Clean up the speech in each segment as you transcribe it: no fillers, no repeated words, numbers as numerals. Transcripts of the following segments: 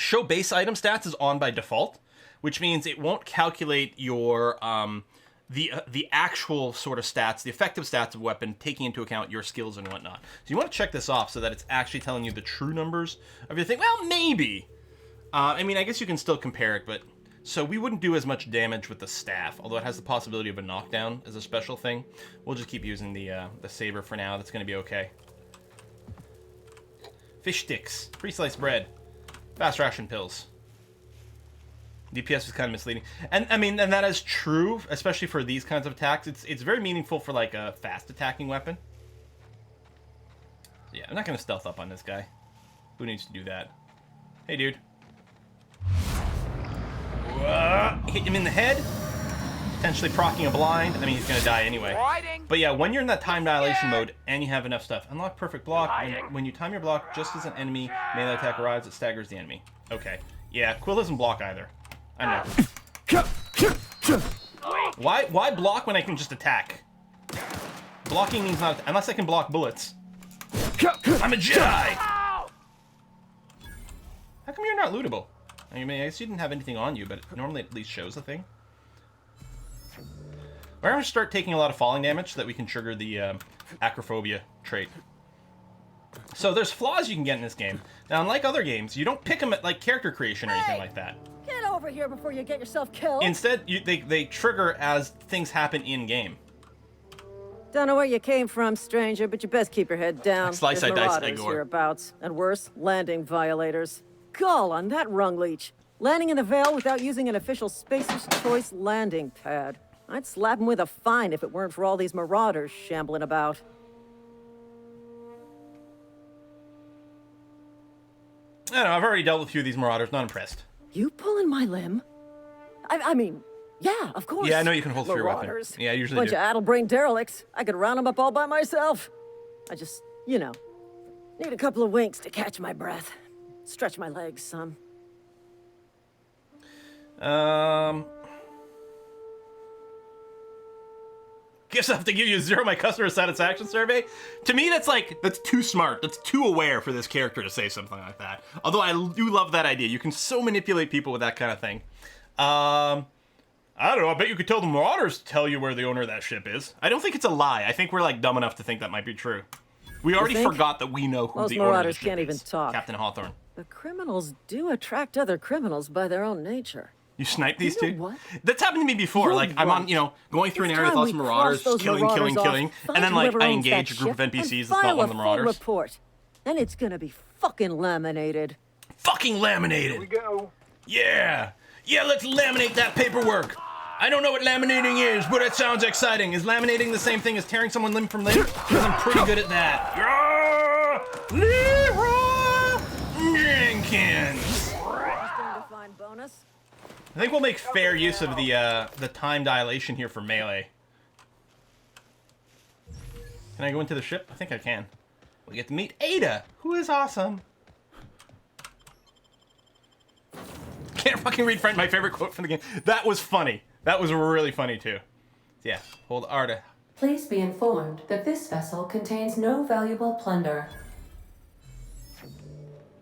show base item stats is on by default, which means it won't calculate your the actual sort of stats, the effective stats of a weapon, taking into account your skills and whatnot. So you want to check this off so that it's actually telling you the true numbers of your thing. Well, maybe. I mean, I guess you can still compare it, but... So we wouldn't do as much damage with the staff, although it has the possibility of a knockdown as a special thing. We'll just keep using the saber for now. That's going to be okay. Fish sticks, pre-sliced bread, fast ration pills. DPS is kind of misleading, and I mean, and that is true, especially for these kinds of attacks. It's very meaningful for like a fast attacking weapon. Yeah, I'm not going to stealth up on this guy. Who needs to do that? Hey, dude. Hit him in the head, potentially proccing a blind. I mean, he's gonna die anyway. But yeah, when you're in that time dilation mode and you have enough stuff, unlock perfect block. When you time your block, just as an enemy melee attack arrives, it staggers the enemy. Okay. Yeah, Quill doesn't block either. I know. Why block when I can just attack? Blocking means not unless I can block bullets. I'm a Jedi. How come you're not lootable? I mean, I guess you didn't have anything on you, but it normally at least shows the thing. We're going to start taking a lot of falling damage so that we can trigger the acrophobia trait. So there's flaws you can get in this game. Now, unlike other games, you don't pick them at like character creation or anything like that. Get over here before you get yourself killed. Instead, they trigger as things happen in-game. Don't know where you came from, stranger, but you best keep your head down. Slice, I dice, I gore. Hereabouts, and worse, landing violators. Gall on that rung leech. Landing in the Vale without using an official Spacer's Choice landing pad. I'd slap him with a fine if it weren't for all these marauders shambling about. I don't know, I've already dealt with a few of these marauders, not impressed. You pulling my limb? I mean, yeah, of course. Yeah, I know you can hold your weapon. Yeah, I usually Bunch do. of addle-brained derelicts. I could round them up all by myself. I just, you know, need a couple of winks to catch my breath. Stretch my legs some. Guess I have to give you a 0 my customer satisfaction survey. To me, that's too smart. That's too aware for this character to say something like that. Although I do love that idea. You can so manipulate people with that kind of thing. I don't know. I bet you could tell the Marauders to tell you where the owner of that ship is. I don't think it's a lie. I think we're like dumb enough to think that might be true. We already forgot that we know who Most the owner of the Marauders ship can't is. even talk. Captain Hawthorne. The criminals do attract other criminals by their own nature. You snipe these You know two? what? That's happened to me before. You're Like, I'm on, right. going through an It's area with time lots of we marauders, cross those killing, marauders off, killing. find And then, like, whoever I owns engage that a group of ship, NPCs and that's not file one of the a full marauders. report. Then it's gonna be fucking laminated. Fucking laminated. Here we go. Yeah. Yeah, let's laminate that paperwork. I don't know what laminating is, but it sounds exciting. Is laminating the same thing as tearing someone limb from limb? Because I'm pretty good at that. Yeah! Leroy Jenkins. Defined bonus. I think we'll make fair use of the time dilation here for melee. Can I go into the ship? I think I can. We get to meet Ada, who is awesome. Can't fucking read my favorite quote from the game. That was funny. That was really funny too. Yeah, hold Arda. Please be informed that this vessel contains no valuable plunder.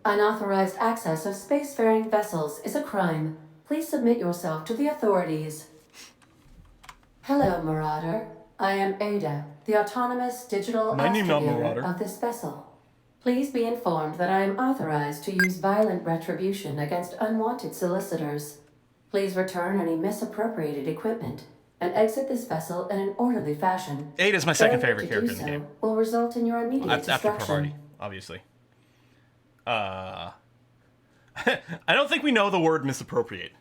Unauthorized access of spacefaring vessels is a crime. Please submit yourself to the authorities. Hello, Marauder. I am Ada, the autonomous digital astrogator of this vessel. Please be informed that I am authorized to use violent retribution against unwanted solicitors. Please return any misappropriated equipment and exit this vessel in an orderly fashion. Ada's my second favorite Failure to character in the do game. so will result in your immediate After destruction. Parvati, obviously. I don't think we know the word misappropriate.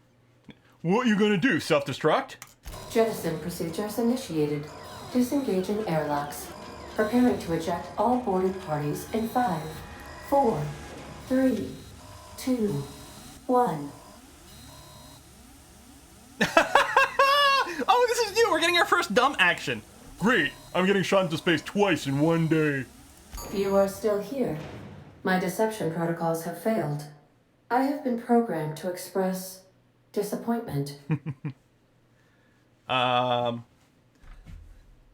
What are you gonna do, self-destruct? Jettison procedures initiated. Disengaging airlocks. Preparing to eject all boarded parties in 5, 4, 3, 2, 1. Oh, this is new. We're getting our first dumb action. Great. I'm getting shot into space twice in one day. You are still here. My deception protocols have failed. I have been programmed to express disappointment.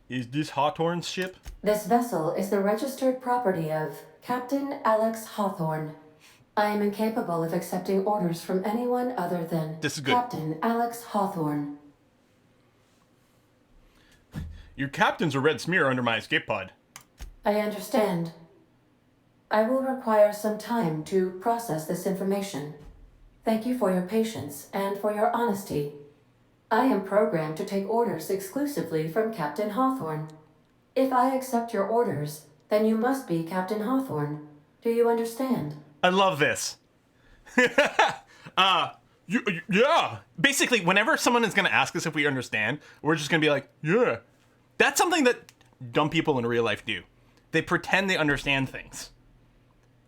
Is this Hawthorne's ship? This vessel is the registered property of Captain Alex Hawthorne. I am incapable of accepting orders from anyone other than This is good. Captain Alex Hawthorne. Your captain's a red smear under my escape pod. I understand. I will require some time to process this information. Thank you for your patience and for your honesty. I am programmed to take orders exclusively from Captain Hawthorne. If I accept your orders, then you must be Captain Hawthorne. Do you understand? I love this. Yeah. Basically, whenever someone is going to ask us if we understand, we're just going to be like, yeah. That's something that dumb people in real life do. They pretend they understand things.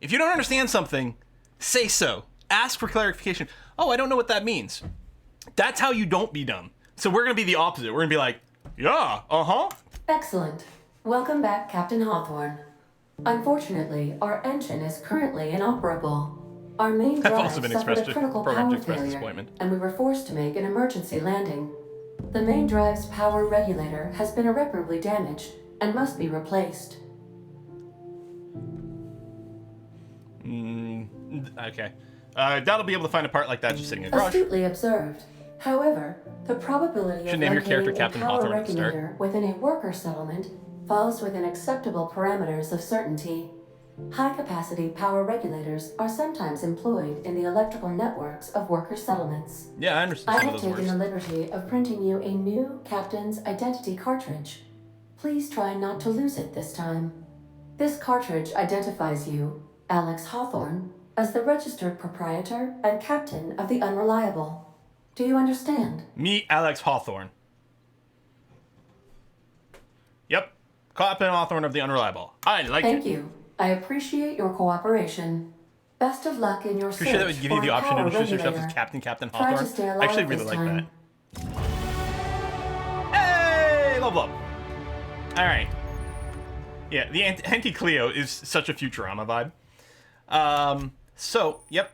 If you don't understand something, say so. Ask for clarification. Oh, I don't know what that means. That's how you don't be dumb. So we're going to be the opposite. We're going to be like, yeah, uh-huh. Excellent. Welcome back, Captain Hawthorne. Unfortunately, our engine is currently inoperable. Our main drive also been suffered a expressed- critical programmed to power express failure, disappointment. and we were forced to make an emergency landing. The main drive's power regulator has been irreparably damaged and must be replaced. Okay. That'll be able to find a part like that just sitting in a garage. Astutely observed. However, the probability Should of name your character locating Captain a power Hawthorne at the start. regulator within a worker settlement falls within acceptable parameters of certainty. High-capacity power regulators are sometimes employed in the electrical networks of worker settlements. Yeah, I I understand some have of those taken the words. liberty of printing you a new Captain's Identity cartridge. Please try not to lose it this time. This cartridge identifies you, Alex Hawthorne, as the registered proprietor and captain of the Unreliable. Do you understand? Me, Alex Hawthorne. Yep. Captain Hawthorne of the Unreliable. I like it. Thank you. I appreciate your cooperation. Best of luck in your search Appreciate that would give you for the a option to power introduce yourself as regulator. Captain Try to Hawthorne. stay I alive actually really this like time. that. Hey, level up. All right. Yeah, the Anti-Cleo is such a Futurama vibe. So, yep,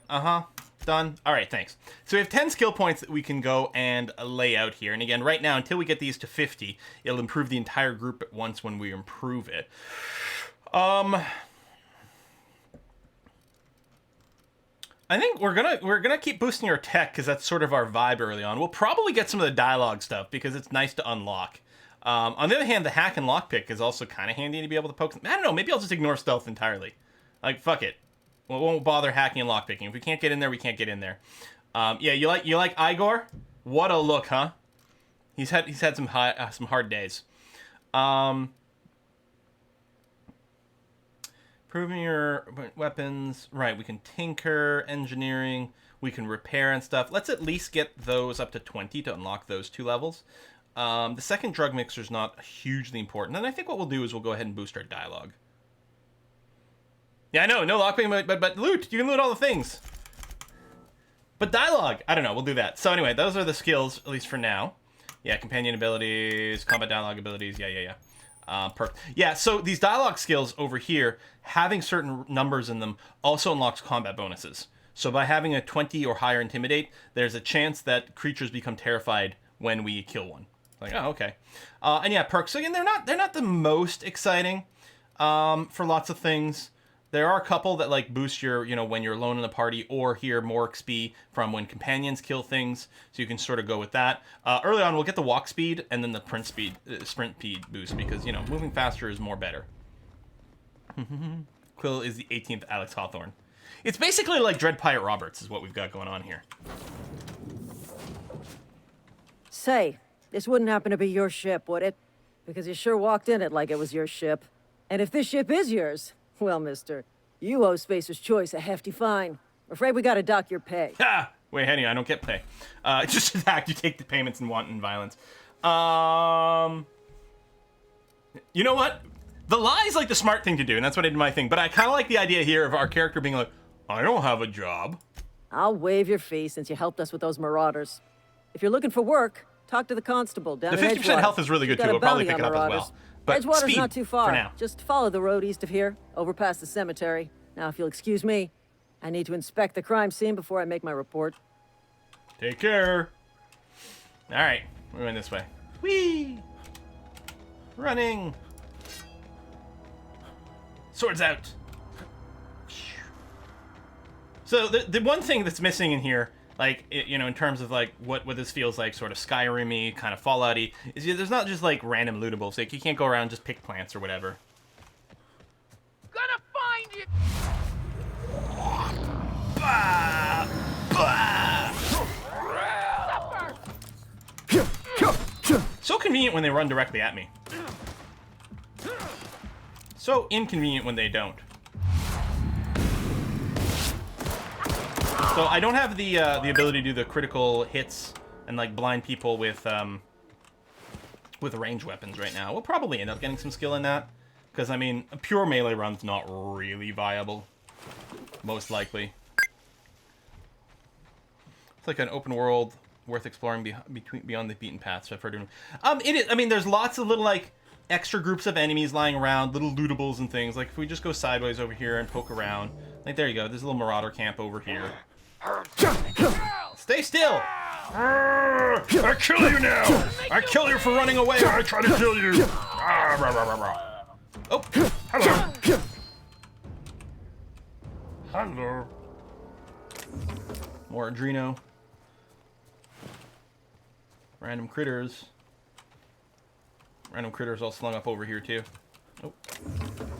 done. All right, thanks. So we have 10 skill points that we can go and lay out here. And again, right now, until we get these to 50, it'll improve the entire group at once when we improve it. I think we're gonna keep boosting our tech because that's sort of our vibe early on. We'll probably get some of the dialogue stuff because it's nice to unlock. On the other hand, the hack and lockpick is also kind of handy to be able to poke. I don't know. Maybe I'll just ignore stealth entirely. Like fuck it. We won't bother hacking and lockpicking. If we can't get in there, we can't get in there. Yeah, you like Igor? What a look, huh? He's had some hard days. Improving your weapons. Right, we can tinker, engineering, we can repair and stuff. Let's at least get those up to 20 to unlock those 2 levels. The second drug mixer is not hugely important. And I think what we'll do is we'll go ahead and boost our dialogue. Yeah, I know, no lockpicking, but loot. You can loot all the things. But dialogue, I don't know, we'll do that. So anyway, those are the skills, at least for now. Yeah, companion abilities, combat dialogue abilities, yeah. Perk. Yeah, so these dialogue skills over here, having certain numbers in them also unlocks combat bonuses. So by having a 20 or higher intimidate, there's a chance that creatures become terrified when we kill one. Like, oh, okay. And yeah, perks. Again, they're not the most exciting for lots of things. There are a couple that like boost your, when you're alone in the party, or here more XP from when companions kill things. So you can sort of go with that. Early on, we'll get the walk speed and then the sprint speed boost because, moving faster is more better. Quill is the 18th Alex Hawthorne. It's basically like Dread Pirate Roberts is what we've got going on here. Say, this wouldn't happen to be your ship, would it? Because you sure walked in it like it was your ship. And if this ship is yours, well, mister, you owe Spacer's Choice a hefty fine. Afraid we gotta dock your pay. Ha! Wait, Henny, I don't get pay. Just attack, you take the payments and wanton violence. You know what? The lie is like the smart thing to do, and that's what I did my thing. But I kind of like the idea here of our character being like, I don't have a job. I'll waive your fee since you helped us with those marauders. If you're looking for work, talk to the constable down The in 50% Edgewater. health is really good, He's got too. a We'll probably bounty pick on it up as marauders. well. But Edgewater's speed not too far. for now. Just follow the road east of here, over past the cemetery. Now, if you'll excuse me, I need to inspect the crime scene before I make my report. Take care. All right, we're going this way. Whee! Running. Swords out. So the one thing that's missing in here, like, you know, in terms of like what this feels like, sort of Skyrim-y, kind of Fallout-y, is there's not just like random lootables. Like, you can't go around and just pick plants or whatever. Gonna find you. Bah! Bah! So convenient when they run directly at me. So inconvenient when they don't. So I don't have the ability to do the critical hits and like blind people with ranged weapons right now. We'll probably end up getting some skill in that, because I mean, a pure melee run's not really viable, most likely. It's like an open world worth exploring beyond the beaten paths. So I've heard of. It is. I mean, there's lots of little like extra groups of enemies lying around, little lootables and things. Like if we just go sideways over here and poke around, like there you go. There's a little marauder camp over here. Stay still! I kill you now! I kill you for running away! I try to kill you! Oh, hello! Hello. More Adreno. Random critters. Random critters all slung up over here too. Oh,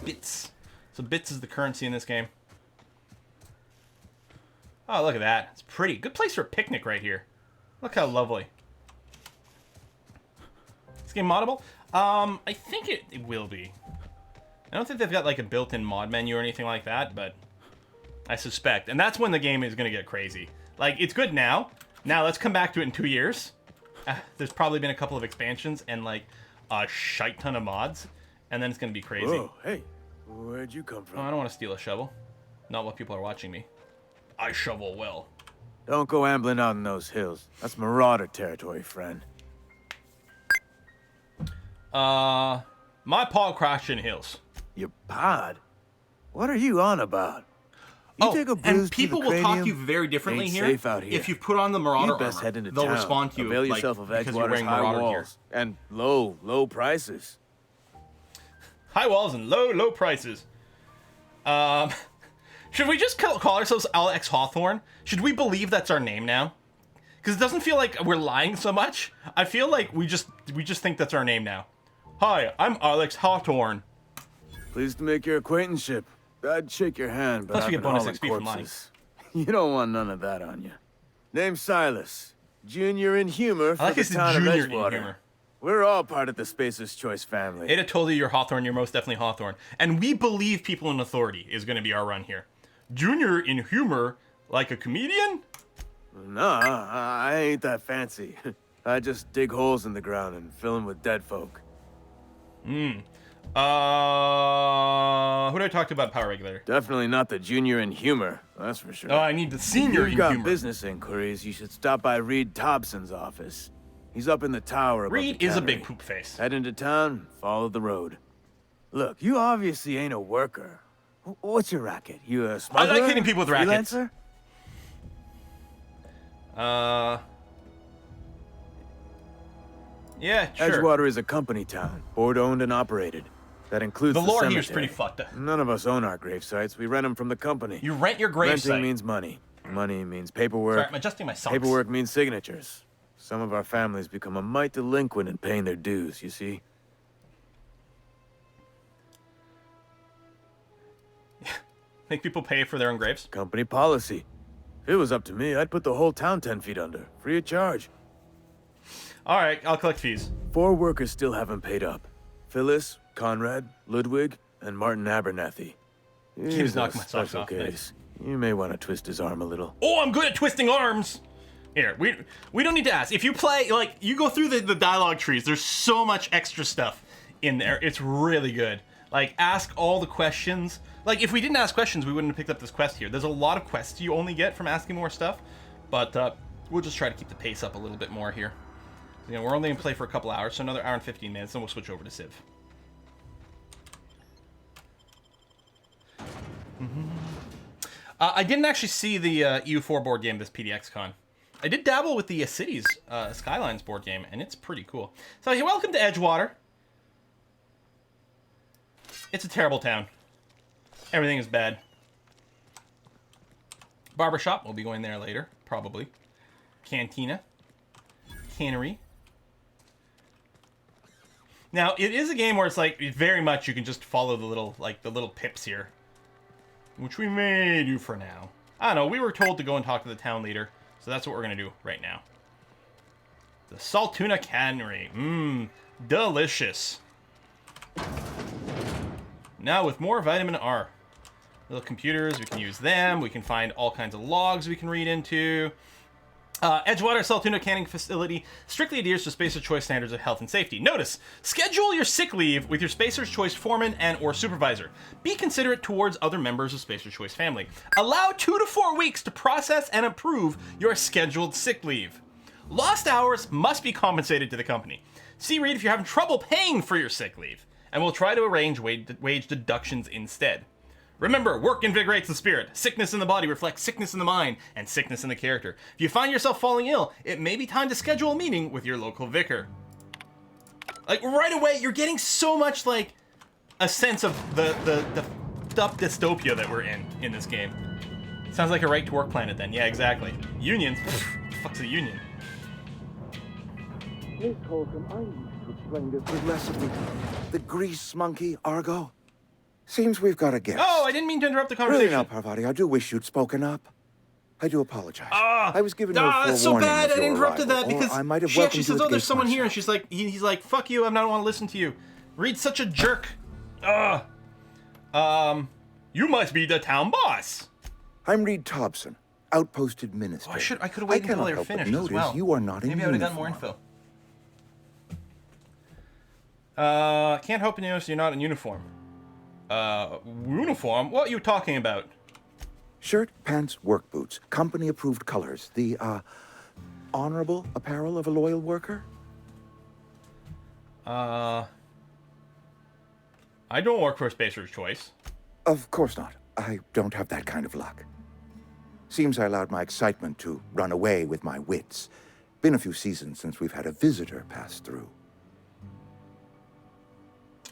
bits. So bits is the currency in this game. Oh, look at that. It's pretty. Good place for a picnic right here. Look how lovely. This game moddable? I think it will be. I don't think they've got like a built-in mod menu or anything like that, but I suspect. And that's when the game is going to get crazy. Like, it's good now. Now, let's come back to it in 2 years. There's probably been a couple of expansions and like a shite ton of mods. And then it's going to be crazy. Whoa, hey. Where'd you come from? Oh, I don't want to steal a shovel. Not while people are watching me. I shovel well. Don't go ambling out in those hills. That's marauder territory, friend. My pod crashed in hills. Your pod? What are you on about? You take a bruise and people to the will talk to cranium, you very differently ain't here. safe out here. If you put on the Marauder You best armor, head into they'll town. respond to you Avail like, yourself of because you're Edgewater's wearing high Marauder gear. walls and low prices. High walls and low prices. Should we just call ourselves Alex Hawthorne? Should we believe that's our name now? Because it doesn't feel like we're lying so much. I feel like we just think that's our name now. Hi, I'm Alex Hawthorne. Pleased to make your acquaintanceship. I'd shake your hand, but Plus we I've get been bonus hauling XP from lying. corpses. You don't want none of that on you. Name's Silas. Junior in humor for I like the it's town of junior in Edgewater. humor. We're all part of the Spacer's Choice family. Ada told you you're Hawthorne, you're most definitely Hawthorne. And we believe people in authority is going to be our run here. Junior in humor, like a comedian? No, I ain't that fancy. I just dig holes in the ground and fill them with dead folk. Who do I talk to about Power Regulator? Definitely not the junior in humor, that's for sure. Oh, I need the senior If in you've got humor. business inquiries, you should stop by Reed Tobson's office. He's up in the tower above Reed the is a cannery. big poop face. Head into town, follow the road. Look, you obviously ain't a worker. What's your racket? You a smuggler? I like hitting people with rackets. Freelancer? Yeah, sure. Edgewater is a company town, board-owned and operated. That includes The the lore cemetery. here's pretty fucked up. None of us own our grave sites. We rent them from the company. You rent your grave Renting site. means money. Money means paperwork. Sorry, I'm adjusting my socks. Paperwork means signatures. Some of our families become a mite delinquent in paying their dues, you see? Make people pay for their own graves? Company policy. If it was up to me, I'd put the whole town 10 feet under, free of charge. Alright, I'll collect fees. 4 workers still haven't paid up. Phyllis, Conrad, Ludwig, and Martin Abernathy. Keeps He's a knocking my socks special off. case. You may want to twist his arm a little. Oh, I'm good at twisting arms! Here, we don't need to ask. If you play, like, you go through the dialogue trees, there's so much extra stuff in there. It's really good. Like, ask all the questions. Like, if we didn't ask questions, we wouldn't have picked up this quest here. There's a lot of quests you only get from asking more stuff. But we'll just try to keep the pace up a little bit more here. You know, we're only going to play for a couple hours, so another hour and 15 minutes, then we'll switch over to Civ. I didn't actually see the EU4 board game this PDXCon. I did dabble with the Cities Skylines board game, and it's pretty cool. So, hey, welcome to Edgewater. It's a terrible town. Everything is bad. Barbershop, we'll be going there later, probably. Cantina. Cannery. Now, it is a game where it's like, very much you can just follow the little pips here. Which we may do for now. I don't know, we were told to go and talk to the town leader, so that's what we're going to do right now. The Salt Tuna Cannery. Mmm, delicious. Now with more vitamin R. Little computers, we can use them. We can find all kinds of logs we can read into. Edgewater Salt Tuna Canning Facility strictly adheres to Spacer's Choice standards of health and safety. Notice, schedule your sick leave with your Spacer's Choice foreman and or supervisor. Be considerate towards other members of Spacer's Choice family. Allow 2 to 4 weeks to process and approve your scheduled sick leave. Lost hours must be compensated to the company. See Reed if you're having trouble paying for your sick leave, and we'll try to arrange wage deductions instead. Remember, work invigorates the spirit. Sickness in the body reflects sickness in the mind and sickness in the character. If you find yourself falling ill, it may be time to schedule a meeting with your local vicar. Like, right away, you're getting so much, like, a sense of the dystopia that we're in this game. Sounds like a right-to-work planet, then. Yeah, exactly. Unions. What the fuck's a union? Miss Holcomb, I need to explain this with less of the grease monkey, Argo. Seems we've got a guest. Oh, I didn't mean to interrupt the conversation. Really now, Parvati, I do wish you'd spoken up. I do apologize. I was given no full that's so warning bad. of I your interrupted arrival, that because I might have she actually says, "Oh, there's someone here," and myself. she's like, he's like, "Fuck you! I don't want to listen to you." Reed's such a jerk. You must be the town boss. I'm Reed Tobson, outpost administrator. I could have waited until they were finished as notice well. You are not in Maybe I would have gotten more info. Can't help but notice you're not in uniform. Uniform? What are you talking about? Shirt, pants, work boots, company-approved colors. The, honorable apparel of a loyal worker? I don't work for Spacer's Choice. Of course not. I don't have that kind of luck. Seems I allowed my excitement to run away with my wits. Been a few seasons since we've had a visitor pass through.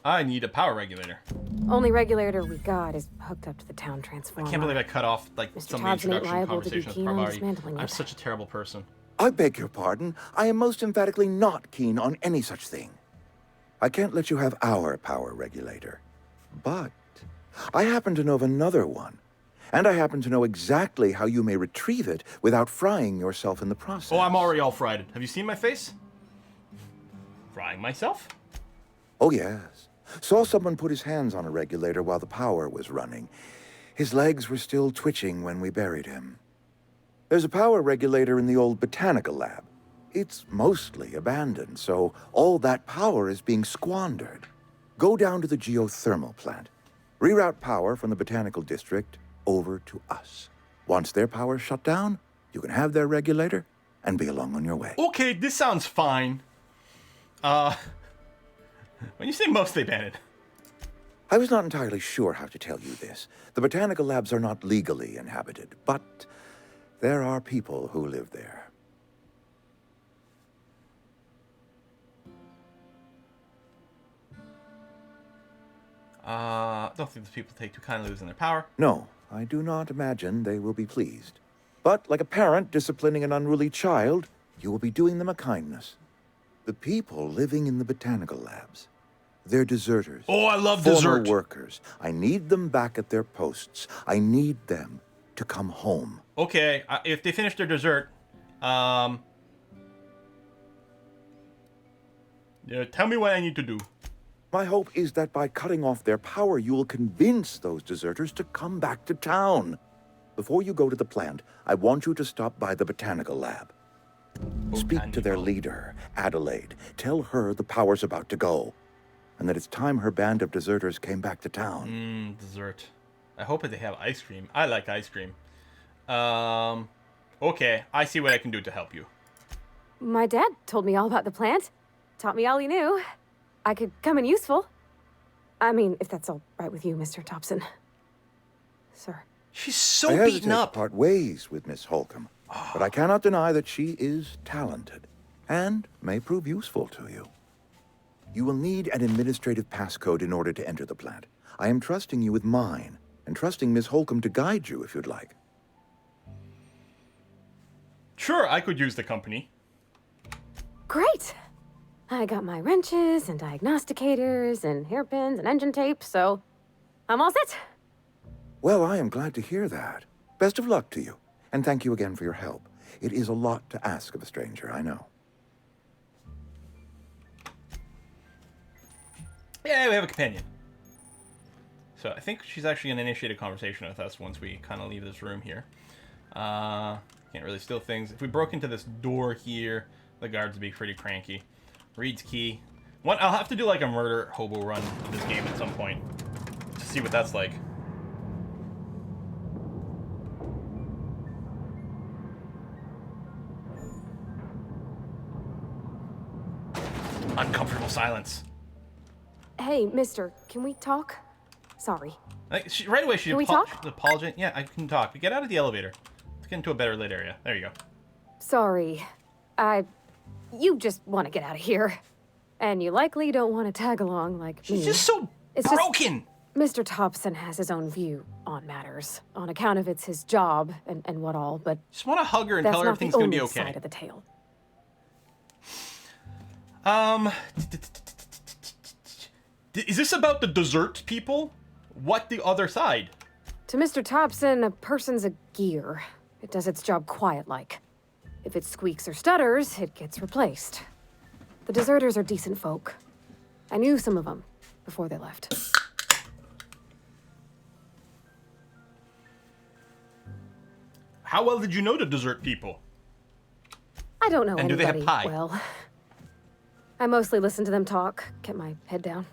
I need a power regulator. Only regulator we got is hooked up to the town transformer. I can't believe I cut off like Mr. some of the Tobson ain't introduction liable to be conversation with keen on Parvati. dismantling I'm it. such a terrible person. I beg your pardon. I am most emphatically not keen on any such thing. I can't let you have our power regulator. But I happen to know of another one. And I happen to know exactly how you may retrieve it without frying yourself in the process. Oh, I'm already all fried. Have you seen my face? Frying myself? Oh, yes. Saw someone put his hands on a regulator while the power was running. His legs were still twitching when we buried him. There's a power regulator in the old botanical lab. It's mostly abandoned, so all that power is being squandered. Go down to the geothermal plant. Reroute power from the botanical district over to us. Once their power's shut down, you can have their regulator and be along on your way. Okay, this sounds fine. When you say mostly abandoned. I was not entirely sure how to tell you this. The botanical labs are not legally inhabited, but there are people who live there. Don't think these people take too kindly losing their power. No, I do not imagine they will be pleased. But like a parent disciplining an unruly child, you will be doing them a kindness. The people living in the botanical labs, they're deserters. Oh, I love former dessert. workers. I need them back at their posts. I need them to come home. Okay, if they finish their dessert, yeah, tell me what I need to do. My hope is that by cutting off their power, you will convince those deserters to come back to town. Before you go to the plant, I want you to stop by the botanical lab. Speak to their leader, Adelaide. Tell her the power's about to go, and that it's time her band of deserters came back to town. Dessert. I hope that they have ice cream. I like ice cream. Okay, I see what I can do to help you. My dad told me all about the plant. Taught me all he knew. I could come in useful. I mean, if that's all right with you, Mr. Tobson. Sir. She's so I hesitate beaten to up. part ways with Miss Holcomb, but I cannot deny that she is talented and may prove useful to you. You will need an administrative passcode in order to enter the plant. I am trusting you with mine, and trusting Miss Holcomb to guide you if you'd like. sure, I could use the company. Great. I got my wrenches and diagnosticators and hairpins and engine tape, so I'm all set. Well, I am glad to hear that. Best of luck to you, and thank you again for your help. It is a lot to ask of a stranger, I know. Yeah, we have a companion. So I think she's actually going to initiate a conversation with us once we kind of leave this room here. Can't really steal things. If we broke into this door here, the guards would be pretty cranky. Reed's key. I'll have to do like a murder hobo run in this game at some point to see what that's like. Uncomfortable silence. Hey, mister, can we talk? Sorry. Right away, she Can we talk? apologized. Yeah, I can talk. But get out of the elevator. Let's get into a better lit area. There you go. Sorry. You just want to get out of here. And you likely don't want to tag along like me. She's just so It's broken. Mr. Tobson has his own view on matters, on account of it's his job and what all, but Just want to hug her and that's tell her not the everything's going to only be okay. side of the tale. Is this about the dessert people? What the other side? To Mr. Tobson, a person's a gear. It does its job quiet-like. If it squeaks or stutters, it gets replaced. The deserters are decent folk. I knew some of them before they left. How well did you know the dessert people? I don't know And do they have anybody pie? well. I mostly listen to them talk, kept my head down.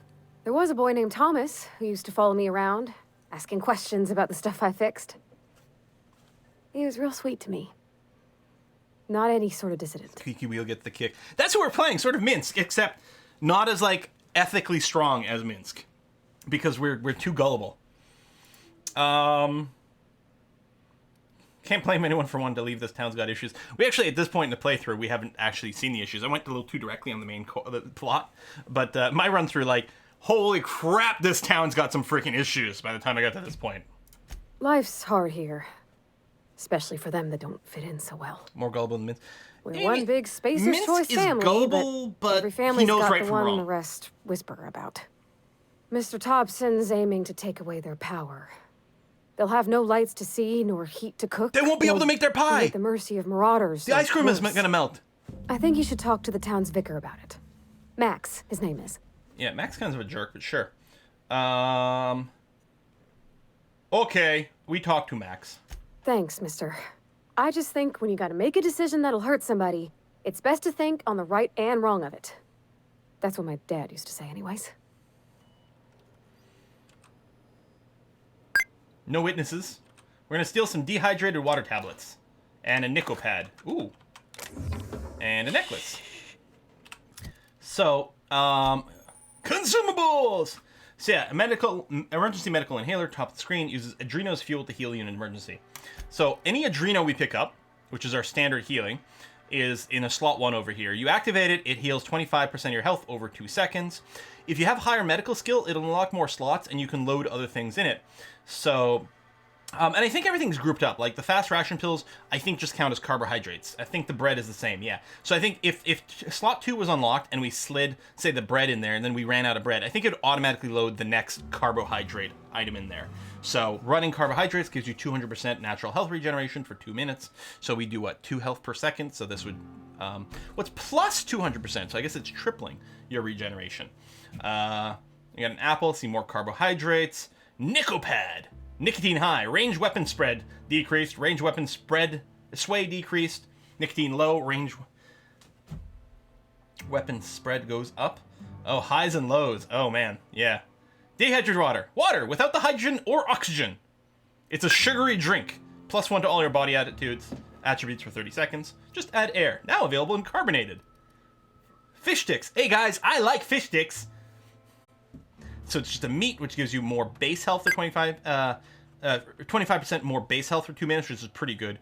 There was a boy named Thomas who used to follow me around, asking questions about the stuff I fixed. He was real sweet to me. Not any sort of dissident. Kiki Wheel gets the kick. That's who we're playing, sort of Minsk, except not as like ethically strong as Minsk, because we're too gullible. Can't blame anyone for wanting to leave. This town's got issues. We actually, at this point in the playthrough, we haven't actually seen the issues. I went a little too directly on the main the plot, but my run through, like, holy crap, this town's got some freaking issues by the time I got to this point. Life's hard here. Especially for them that don't fit in so well. More gullible than Minsk. We're one big Spacer's Minsk Choice is family, gullible, but every he family's knows got right the from one wrong. the rest whisper about. Mr. Tobson's aiming to take away their power. They'll have no lights to see, nor heat to cook. They won't be able to make their pie! Be at the mercy of marauders. The ice cream is worse. gonna melt. I think you should talk to the town's vicar about it. Max, his name is. Yeah, Mac's kind of a jerk, but sure. Okay, we talked to Max. Thanks, mister. I just think when you gotta make a decision that'll hurt somebody, it's best to think on the right and wrong of it. That's what my dad used to say anyways. No witnesses. We're gonna steal some dehydrated water tablets. And a nickel pad. Ooh. And a necklace. So, consumables! So yeah, emergency medical inhaler, top of the screen, uses Adreno's fuel to heal you in an emergency. So any Adreno we pick up, which is our standard healing, is in a slot 1 over here. You activate it, it heals 25% of your health over 2 seconds. If you have higher medical skill, it'll unlock more slots and you can load other things in it. So, and I think everything's grouped up. Like the fast ration pills, I think just count as carbohydrates. I think the bread is the same, yeah. So I think if slot 2 was unlocked and we slid, say, the bread in there and then we ran out of bread, I think it would automatically load the next carbohydrate item in there. So running carbohydrates gives you 200% natural health regeneration for 2 minutes. So we do, what, 2 health per second? So this would, what's plus 200%? So I guess it's tripling your regeneration. You got an apple, see more carbohydrates. Nicopad. Nicotine high. Range weapon spread decreased. Range weapon sway decreased. Nicotine low. Range weapon spread goes up. Oh, highs and lows. Oh, man. Yeah. Dehydrated water. Water without the hydrogen or oxygen. It's a sugary drink. Plus 1 to all your body attributes for 30 seconds. Just add air. Now available in carbonated. Fish sticks. Hey, guys, I like fish sticks. So it's just a meat, which gives you more base health for 25% more base health for 2 minutes, which is pretty good.